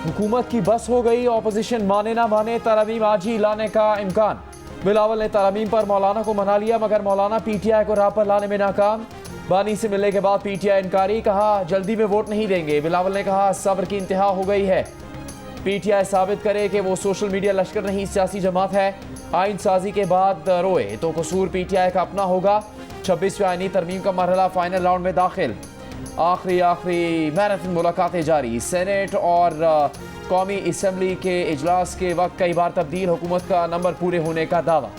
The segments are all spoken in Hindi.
हुकूमत की बस हो गई, ऑपोजिशन माने ना माने तरमीम आज ही लाने का इम्कान। बिलावल ने तरमीम पर मौलाना को मना लिया मगर मौलाना पीटीआई को राह पर लाने में नाकाम। बानी से मिलने के बाद पीटीआई इनकारी, कहा जल्दी में वोट नहीं देंगे। बिलावल ने कहा सब्र की इंतहा हो गई है, पीटीआई साबित करे कि वो सोशल मीडिया लश्कर नहीं सियासी जमात है। आइन साजी के बाद रोए तो कसूर पीटीआई का अपना होगा। 26वें आइनी तरमीम का मरहला फाइनल राउंड में दाखिल। आखिरी मैराथन मुलाकातें जारी। सेनेट और कौमी असम्बली के इजलास के वक्त कई बार तब्दील, हुकूमत का नंबर पूरे होने का दावा।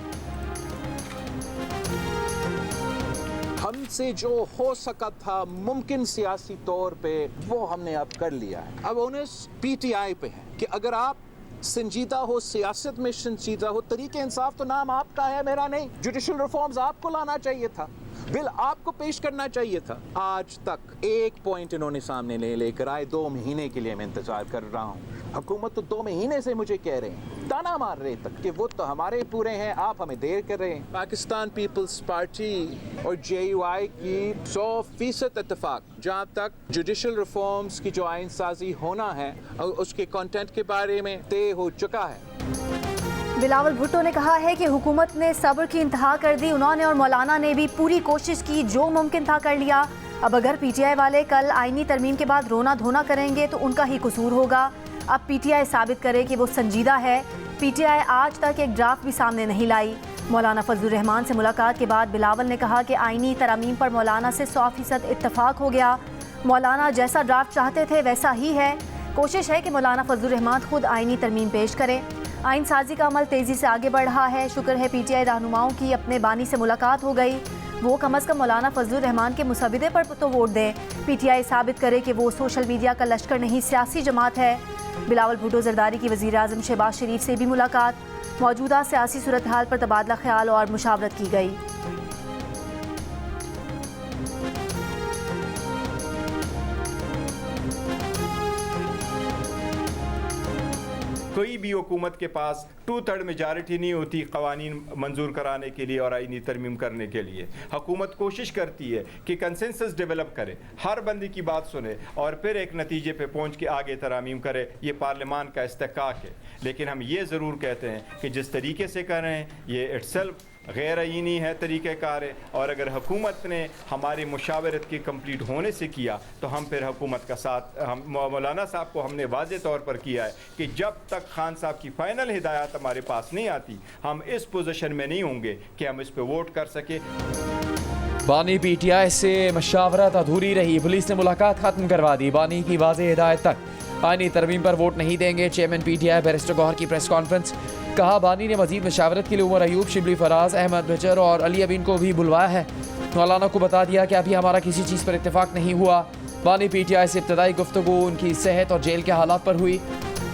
हमसे जो हो सका था मुमकिन सियासी तौर पे वो हमने अब कर लिया है। अब ओनस पीटीआई पे है कि अगर आप संजीदा हो, सियासत में संजीदा हो, तरीके इंसाफ तो नाम आपका है, मेरा नहीं। जुडिशल रिफॉर्म्स आपको लाना चाहिए था, बिल आपको पेश करना चाहिए था। आज तक एक पॉइंट इन्होंने सामने नहीं लेकर आए। 2 महीने के लिए मैं इंतजार कर रहा हूँ। हुकूमत तो 2 महीने से मुझे कह रहे हैं, ताना मार रहे तक कि वो तो हमारे पूरे हैं, आप हमें देर कर रहे हैं। पाकिस्तान पीपल्स पार्टी और JUI की 100% इत्तेफाक जहाँ तक जुडिशल रिफॉर्म्स की जो आइन साजी होना है और उसके कंटेंट के बारे में तय हो चुका है। बिलावल भुट्टो ने कहा है कि हुकूमत ने सब्र की इंतहा कर दी। उन्होंने और मौलाना ने भी पूरी कोशिश की, जो मुमकिन था कर लिया। अब अगर पीटीआई वाले कल आईनी तरमीम के बाद रोना धोना करेंगे तो उनका ही कसूर होगा। अब पीटीआई साबित करे कि वो संजीदा है। पीटीआई आज तक एक ड्राफ्ट भी सामने नहीं लाई। मौलाना फजलुर रहमान से मुलाकात के बाद बिलावल ने कहा कि आईनी तरमीम पर मौलाना से 100% इत्तफाक हो गया। मौलाना जैसा ड्राफ्ट चाहते थे वैसा ही है। कोशिश है कि मौलाना फजलुर रहमान खुद आईनी तरमीम पेश करें। आइन साजी का अमल तेज़ी से आगे बढ़ रहा है। शुक्र है पीटीआई रहनुमाओं की अपने बानी से मुलाकात हो गई। वो कम अज़ कम मौलाना फजलुर रहमान के मुसविदे पर तो वोट दें। पीटीआई साबित करे कि वो सोशल मीडिया का लश्कर नहीं, सियासी जमात है। बिलावल भुट्टो ज़रदारी की वज़ीर आज़म शहबाज शरीफ से भी मुलाकात। मौजूदा सियासी सूरत हाल पर तबादला ख्याल और मुशावरत की गई। कोई भी हुकूमत के पास 2/3 मेजॉरिटी नहीं होती कवानीन मंजूर कराने के लिए और आईनी तरमीम करने के लिए। हुकूमत कोशिश करती है कि कंसेंसस डेवलप करे, हर बंदी की बात सुने और फिर एक नतीजे पे पहुंच के आगे तरमीम करे। ये पार्लियामान का इस्तेकाक है। लेकिन हम ये ज़रूर कहते हैं कि जिस तरीके से कर रहे हैं ये इट्सेल्फ गैर आईनी है, तरीक़ेकार है। और अगर हुकूमत ने हमारी मुशावरत के कंप्लीट होने से किया तो हम फिर हुकूमत का साथ, हम मौलाना साहब को हमने वाज़े तौर पर किया है कि जब तक खान साहब की फ़ाइनल हिदायत हमारे पास नहीं आती हम इस पोजीशन में नहीं होंगे कि हम इस पर वोट कर सके। बानी पीटीआई से मशावरत अधूरी रही, पुलिस ने मुलाकात खत्म करवा दी। बानी की वाज़ेह हिदायत तक आईनी तरमीम पर वोट नहीं देंगे। चेयरमैन पीटीआई बैरिस्टर गौहर की प्रेस कॉन्फ्रेंस। कहा बानी ने मजीद मशावरत के लिए उमर अयूब, शिबली फराज, अहमद बचर और अली अमीन को भी बुलवाया है। मौलाना को बता दिया कि अभी हमारा किसी चीज़ पर इत्तेफाक नहीं हुआ। बानी पीटीआई से इब्तदाई गुफ्तगू उनकी सेहत और जेल के हालात पर हुई।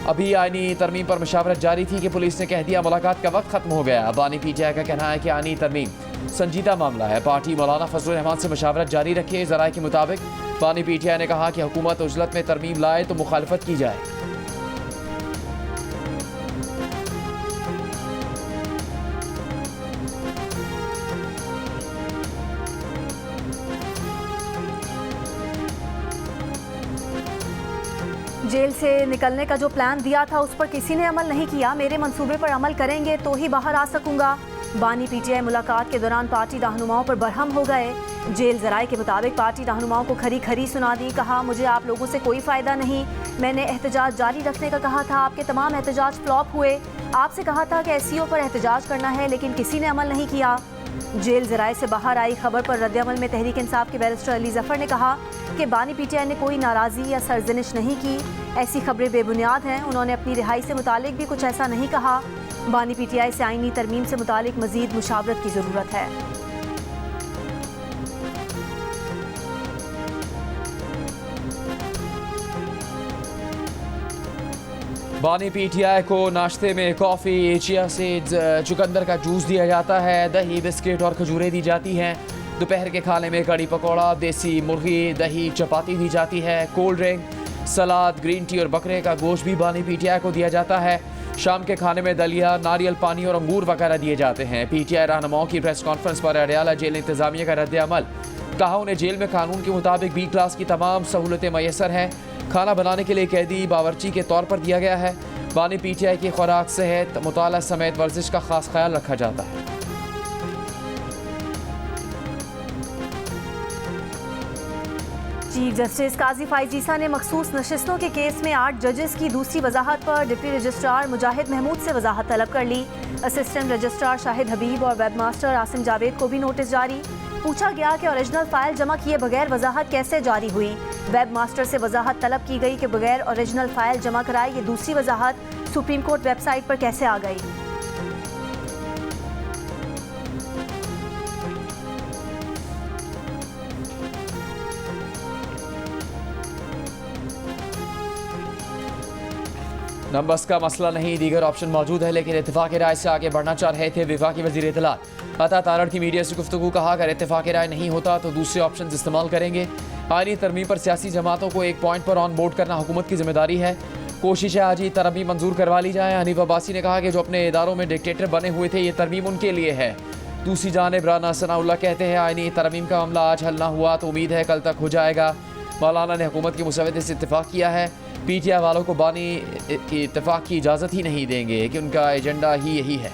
अभी आईनी तरमीम पर मशावरत जारी थी कि पुलिस ने कह दिया मुलाकात का वक्त खत्म हो गया। बानी पीटीआई का कहना है कि आईनी तरमीम संजीदा मामला है। पार्टी मौलाना फजलुर रहमान से मशावरत जारी रखे। ज़राए के मुताबिक बानी पीटीआई ने कहा कि हुकूमत उजलत में तरमीम लाए तो मुखालफत की जाए। जेल से निकलने का जो प्लान दिया था उस पर किसी ने अमल नहीं किया। मेरे मंसूबे पर अमल करेंगे तो ही बाहर आ सकूंगा। बानी पीटीआई मुलाकात के दौरान पार्टी रहनुमाओं पर बरहम हो गए। जेल ज़राए के मुताबिक पार्टी रहनुमाओं को खरी खरी सुना दी। कहा मुझे आप लोगों से कोई फ़ायदा नहीं, मैंने एहतजाज जारी रखने का कहा था, आपके तमाम एहतजाज फ्लॉप हुए। आपसे कहा था कि SCO पर एहतजाज करना है लेकिन किसी ने अमल नहीं किया। जेल ज़राए से बाहर आई खबर पर रद्द-ए-अमल में तहरीक इंसाफ के बैरिस्टर अली ज़फ़र ने कहा कि बानी पीटीआई ने कोई नाराज़गी या सरजनिश नहीं की, ऐसी खबरें बेबुनियाद हैं। उन्होंने अपनी रिहाई से मुतालिक भी कुछ ऐसा नहीं कहा। बानी पीटीआई से आईनी तरमीम से मुतालिक मज़ीद मुशावरत की ज़रूरत है। बानी पीटीआई को नाश्ते में कॉफ़ी, चिया सीड्स, चुकंदर का जूस दिया जाता है। दही, बिस्किट और खजूरें दी जाती हैं। दोपहर के खाने में कड़ी पकौड़ा, देसी मुर्गी, दही, चपाती दी जाती है। कोल्ड ड्रिंक, सलाद, ग्रीन टी और बकरे का गोश्त भी बानी पीटीआई को दिया जाता है। शाम के खाने में दलिया, नारियल पानी और अंगूर वगैरह दिए जाते हैं। पीटीआई रहनुमाओं की प्रेस कॉन्फ्रेंस पर अडयाला जेल इंतजामिया का रद्द अमल। कहा उन्हें जेल में कानून के मुताबिक B क्लास की तमाम सहूलतें मैसर हैं। खाना बनाने के लिए कैदी बावर्ची के तौर पर दिया गया है। बानी PTI की खुराक, सेहत, मुताला समेत वर्जिश का खास ख्याल रखा जाता है। चीफ जस्टिस काजी फाइज ईसा ने मखसूस नशिस्तों के केस में 8 जजेस की दूसरी वजाहत पर डिप्टी रजिस्ट्रार मुजाहिद महमूद से वजाहत तलब कर ली। असिस्टेंट रजिस्ट्रार शाहिद हबीब और वेब मास्टर आसिम जावेद को भी नोटिस जारी। पूछा गया कि ओरिजिनल फाइल जमा किए बगैर वजाहत कैसे जारी हुई। वेब मास्टर से वजाहत तलब की गई कि बगैर ओरिजिनल फाइल जमा कराए ये दूसरी वजाहत सुप्रीम कोर्ट वेबसाइट पर कैसे आ गई। नंबर्स का मसला नहीं, दीगर ऑप्शन मौजूद है, लेकिन इत्तेफाक राय से आगे बढ़ना चाह रहे थे वफाकी वज़ीर इत्तलात अता तारड़ की मीडिया से गुफ्तगू। कहा अगर इत्तेफाक राय नहीं होता तो दूसरे ऑप्शन इस्तेमाल करेंगे। आईनी तरमीम पर सियासी जमातों को एक पॉइंट पर ऑन बोर्ड करना हुकूमत की जिम्मेदारी है। कोशिश है आज ही तरमीम मंजूर करवा ली जाए। हनीफ अब्बासी ने कहा कि जो अपने इदारों में डिक्टेटर बने हुए थे, ये तरमीम उनके लिए है। दूसरी जानिब राना सनाउल्लाह कहते हैं आईनी तरमीम का मामला आज हल ना हुआ तो उम्मीद है कल तक हो जाएगा। मौलाना ने हुकूमत के मुसवदे से इत्तेफाक किया है। PTI वालों को बानी की इत्तेफाक की इजाज़त ही नहीं देंगे कि उनका एजेंडा ही यही है।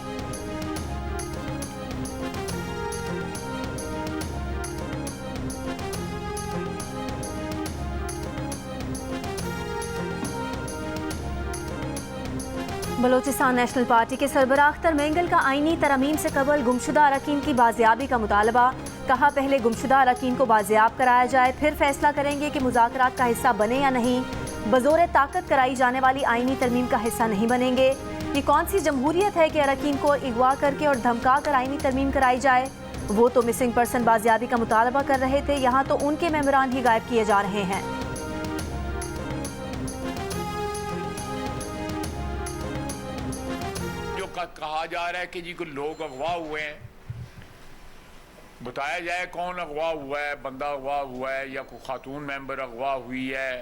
बलोचिस्तान नेशनल पार्टी के सरबराह अख्तर मेंगल का आईनी तरमीम से कबल गुमशुदा अरकान की बाजियाबी का मुतालबा। कहा पहले गुमशुदा अरकान को बाजियाब कराया जाए, फिर फैसला करेंगे कि मुज़ाकरात का हिस्सा बने या नहीं। बज़ोर ताकत कराई जाने वाली आईनी तरमीम का हिस्सा नहीं बनेंगे। ये कौन सी जमहूरियत है कि अरकान को अगवा करके और धमका कर आईनी तरमीम कराई जाए। वो तो मिसिंग पर्सन बाजियाबी का मुतालबा कर रहे थे, यहाँ तो उनके मेंबरान ही गायब किए जा रहे हैं। कहा जा रहा है कि जी कोई लोग अगवा हुए हैं, बताया जाए कौन अगवा हुआ है, बंदा अगवा हुआ है या कोई खातून मेंबर अगवा हुई है,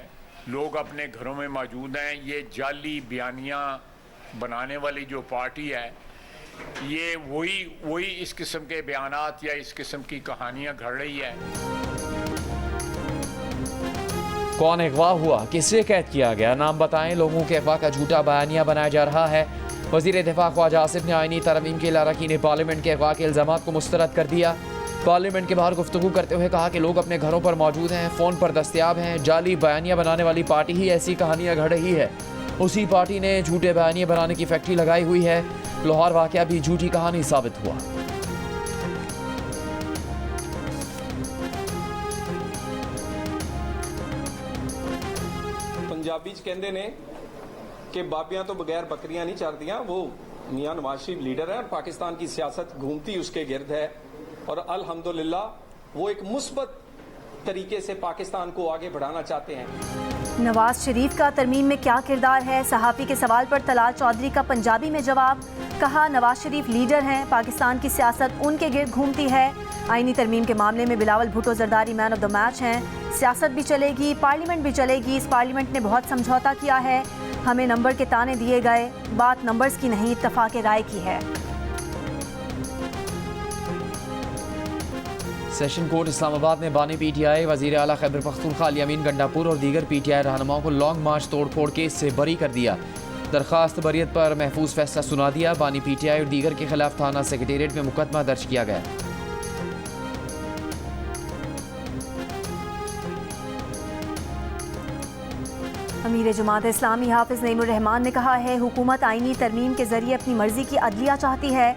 लोग अपने घरों में मौजूद हैं। ये जाली बयानियाँ बनाने वाली जो पार्टी है, ये वही इस किस्म के बयानात या इस किस्म की कहानियाँ घड़ रही है। कौन अगवा हुआ, किससे कैद किया गया, नाम बताएं। लोगों के अगवा का झूठा बयानिया बनाया जा रहा है। वज़ीर दिफा ख्वाजा आसिफ ने आईनी तरमीम के अरकान पार्लियामेंट के अगवा के इल्ज़ामात को मुस्तरद कर दिया। पार्लियामेंट के बाहर गुफ्तगू करते हुए कहा कि लोग अपने घरों पर मौजूद हैं, फ़ोन पर दस्तयाब हैं। जाली बयानिया बनाने वाली पार्टी ही ऐसी कहानियाँ घड़ रही है। उसी पार्टी ने झूठे बयानिया बनाने की फैक्ट्री लगाई हुई है। लाहौर वाक़या भी झूठी कहानी साबित हुआ। पंजाबी कहते ने कि बाबियां तो बगैर बकरियां नहीं चरदियां। वो मियां नवाज शरीफ लीडर है, पाकिस्तान की सियासत घूमती उसके गिर्द है और अल्हम्दुलिल्लाह वो एक मुस्बत तरीके से पाकिस्तान को आगे बढ़ाना चाहते हैं। नवाज शरीफ का तरमीम में क्या किरदार है, सहाफ़ी के सवाल पर तलाल चौधरी का पंजाबी में जवाब। कहा नवाज शरीफ लीडर हैं, पाकिस्तान की सियासत उनके गिर्द घूमती है। आईनी तरमीम के मामले में Bilawal Bhutto Zardari man of the match हैं। सियासत भी चलेगी, पार्लियामेंट भी चलेगी। इस पार्लियामेंट ने बहुत समझौता किया है, हमें नंबर के ताने दिए गए। बात नंबर्स की नहीं, इत्तफाक राय की है। सेशन कोर्ट इस्लामाबाद ने बानी PTI, वज़ीर आला खैबर पख्तूनख्वा अली अमीन गंडापुर और दीगर PTI रहनुमाओं को लॉन्ग मार्च तोड़फोड़ केस से बरी कर दिया। दरख्वास्त बरियत पर महफूज फैसला सुना दिया। बानी PTI और दीगर के खिलाफ थाना सेक्रेटेरिएट में मुकदमा दर्ज किया गया। अमीर जमात इस्लामी हाफिज नईमुर रहमान ने कहा है हुकूमत आईनी तरमीम के जरिए अपनी मर्जी की अदलिया चाहती है।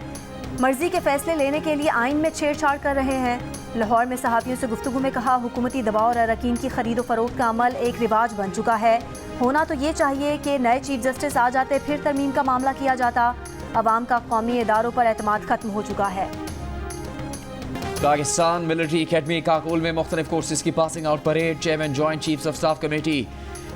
मर्जी के फैसले लेने के लिए आइन में छेड़छाड़ कर रहे हैं। लाहौर में सहाफ़ियों से गुफ्तगू में कहा हुकूमती दबाव और अरकान की खरीद व फरोख्त का अमल एक रिवाज बन चुका है। होना तो ये चाहिए कि नए चीफ जस्टिस आ जाते, फिर तरमीम का मामला किया जाता। अवाम का कौमी इदारों पर एतमाद खत्म हो चुका है। पाकिस्तान मिलिट्री अकेडमी काकुल में मुख्तलिफ कोर्सेज की passing out parade. Chairman joint chiefs of staff committee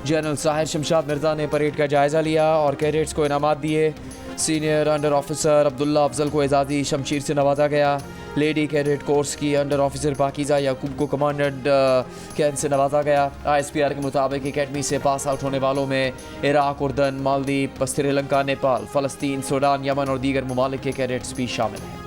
general Sahir Shamshad Mirza ने परेड का जायजा लिया और कैडेट्स को इनामात दिए। Senior under officer Abdullah Afzal को एजाज़ी शमशीर से नवाजा गया। लेडी कैडेट कोर्स की अंडर ऑफिसर पाकिज़ा याकूब को कमांडेंट कैन से नवाजा गया। ISPR के मुताबिक अकेडमी से पास आउट होने वालों में इराक, उर्दन, मालदीव, श्रीलंका, नेपाल, फ़लस्तीन, सूडान, यमन और दीगर ममालिक के कैडेट्स भी शामिल हैं।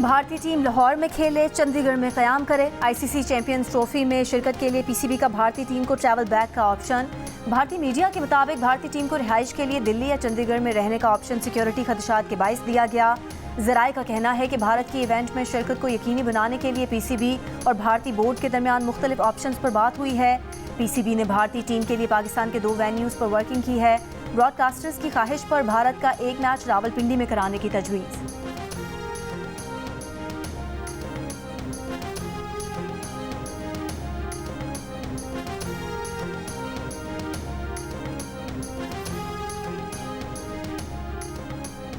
भारतीय टीम लाहौर में खेले, चंडीगढ़ में क़याम करे। आईसीसी चैंपियंस ट्रॉफी में शिरकत के लिए पीसीबी का भारतीय टीम को ट्रैवल बैक का ऑप्शन। भारतीय मीडिया के मुताबिक भारतीय टीम को रिहाइश के लिए दिल्ली या चंडीगढ़ में रहने का ऑप्शन सिक्योरिटी खदशात के बाइस दिया गया। ज़राए का कहना है कि भारत की इवेंट में शिरकत को यकीनी बनाने के लिए पीसीबी और भारतीय बोर्ड के दरमियान मुख्तलिफ ऑप्शंस पर बात हुई है। पीसीबी ने भारतीय टीम के लिए पाकिस्तान के 2 वेन्यूज़ पर वर्किंग की है। ब्रॉडकास्टर्स की ख्वाहिश पर भारत का एक मैच रावलपिंडी में कराने की तजवीज़।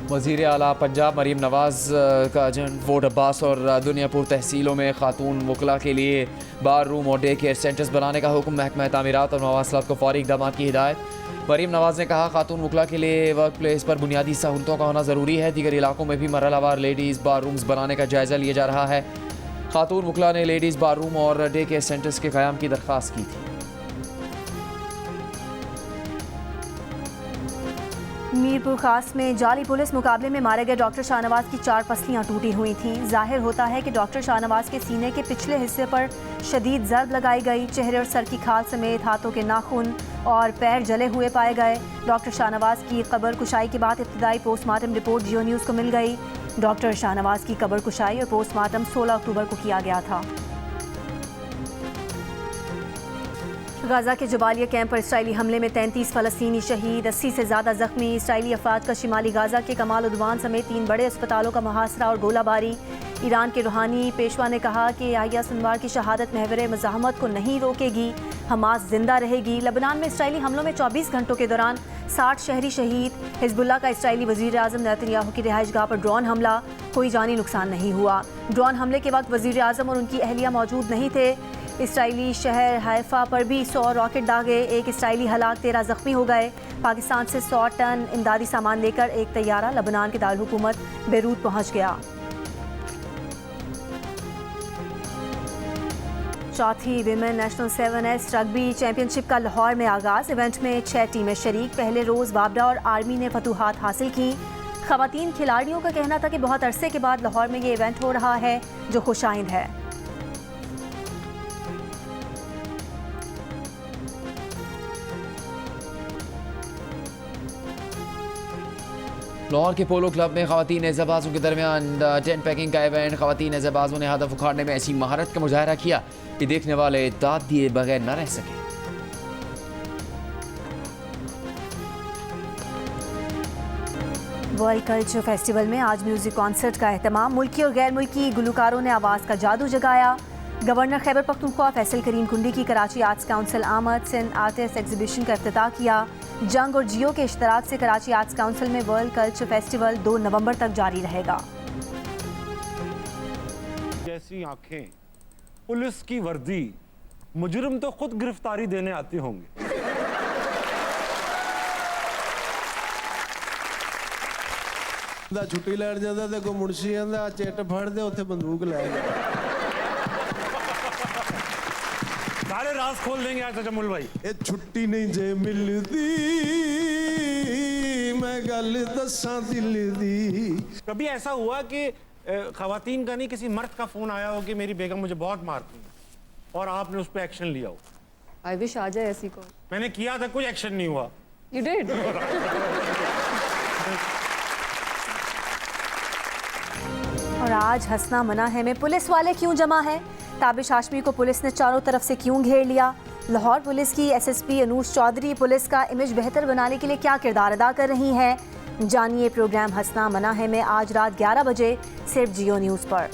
वज़ीर आला पंजाब मरीम नवाज़ का एजेंट वोट अब्बास और दुनियापुर तहसीलों में खातून वकला के लिए बार रूम और डे केयर सेंटर्स बनाने का हुक्म। महकमा तामीरात और मवासलात को फौरी इक़दाम की हिदायत। मरीम नवाज़ ने कहा, खातून वकला के लिए वर्क प्लेस पर बुनियादी सहूलतों का होना ज़रूरी है। दीगर इलाकों में भी मरहलावार लेडीज़ बार रूम्स बनाने का जायज़ा लिया जा रहा है। खातून वकला ने लेडीज़ बार रूम और डे केयर सेंटर्स के क़याम की दरख्वास्त की थी। मीरपुर खास में जाली पुलिस मुकाबले में मारे गए डॉक्टर शाहनवाज की 4 पसलियां टूटी हुई थीं। जाहिर होता है कि डॉक्टर शाहनवाज के सीने के पिछले हिस्से पर शदीद ज़रब लगाई गई। चेहरे और सर की खाल समेत हाथों के नाखून और पैर जले हुए पाए गए। डॉक्टर शाहनवाज की कब्र कुशाई के बाद इब्तदाई पोस्टमार्टम रिपोर्ट जियो न्यूज़ को मिल गई। डॉक्टर शाहनवाज की कब्र कुशाई और पोस्टमार्टम 16 अक्टूबर को किया गया था। गाज़ा के जबालिया कैंप पर इसराइली हमले में 33 फ़लस्तीनी शहीद, 80 से ज़्यादा ज़ख्मी। इसराइली अफवाज का शिमाली गाज़ा के कमाल उद्वान समेत 3 बड़े अस्पतालों का मुहासरा और गोलाबारी। ईरान के रूहानी पेशवा ने कहा कि याहिया सिनवार की शहादत महवर मज़ाहमत को नहीं रोकेगी, हमास जिंदा रहेगी। लबनान में इसराइली हमलों में 24 घंटों के दौरान 60 शहरी शहीद। हिजबुल्लाह का इसराइली वज़ीर आज़म नेतन्याहू की रिहाइशगाह पर ड्रोन हमला, कोई जानी नुकसान नहीं हुआ। ड्रोन हमले के वक्त वज़ीर आज़म और उनकी अहलिया मौजूद नहीं थे। इसराइली शहर हाइफा पर भी 100 रॉकेट दागे, एक इसराइली हलाक, 13 ज़ख्मी हो गए। पाकिस्तान से 100 टन इमदादी सामान लेकर एक तैयारा लबनान के दारहुकूमत बेरूत पहुंच गया। चौथी women national 7S rugby championship का लाहौर में आगाज़। इवेंट में 6 टीमें शरीक। पहले रोज़ बाबरा और आर्मी ने फतूहात हासिल की। ख़वातीन खिलाड़ियों का कहना था कि बहुत अरसे के बाद लाहौर में ये इवेंट हो रहा है, जो खुशाइंद है। लाहौर के पोलो क्लब में ख़वातीन एज़ाबाज़ों के दरमियान टेंट पैकिंग का इवेंट। ख़वातीन एज़ाबाज़ों ने हदफ उखाड़ने में ऐसी महारत का मुजाहरा किया कि देखने वाले दाद दिए बगैर न रह सके। वर्ल्ड कल्चर फेस्टिवल में आज म्यूजिक कॉन्सर्ट का एहतमाम। मुल्की और गैर मुल्की गुलकारों ने आवाज़ का जादू जगाया। गवर्नर खैबर पख्तूनख्वा फैसल करीम कुंडी की कराची आर्ट्स काउंसिल आमद सिंध आर्टिस्ट एग्जीबिशन का इफ्तिताह किया। जंग और जियो के इश्तराक से कराची आर्ट्स काउंसिल में वर्ल्ड कल्चर फेस्टिवल 2 नवंबर तक जारी रहेगा। जैसी आंखें, पुलिस की वर्दी, मुजरिम तो खुद गिरफ्तारी देने आते होंगे। छुट्टी लैण जांदा ते कोई मुंशी आंदा चिट फड़ दे, उत्थे बंदूक लै जा। सारे राज खोल देंगे आज जमुल भाई। ये छुट्टी नहीं जे मिलदी, मैं गल दसां दिल दी। कभी ऐसा हुआ कि खवातीन का नहीं, किसी मर्द का फोन आया हो कि मेरी बेगम मुझे बहुत मारती है और आपने उस पर एक्शन लिया हो? आई विश आ जाए ऐसी कॉल। मैंने किया था, कोई एक्शन नहीं हुआ। You did. और आज हंसना मना है में पुलिस वाले क्यों जमा है? ताबिश हाशमी को पुलिस ने चारों तरफ से क्यों घेर लिया? लाहौर पुलिस की एसएसपी अनूश चौधरी पुलिस का इमेज बेहतर बनाने के लिए क्या किरदार अदा कर रही हैं? जानिए प्रोग्राम हंसना मना है में आज रात 11 बजे सिर्फ जियो न्यूज़ पर।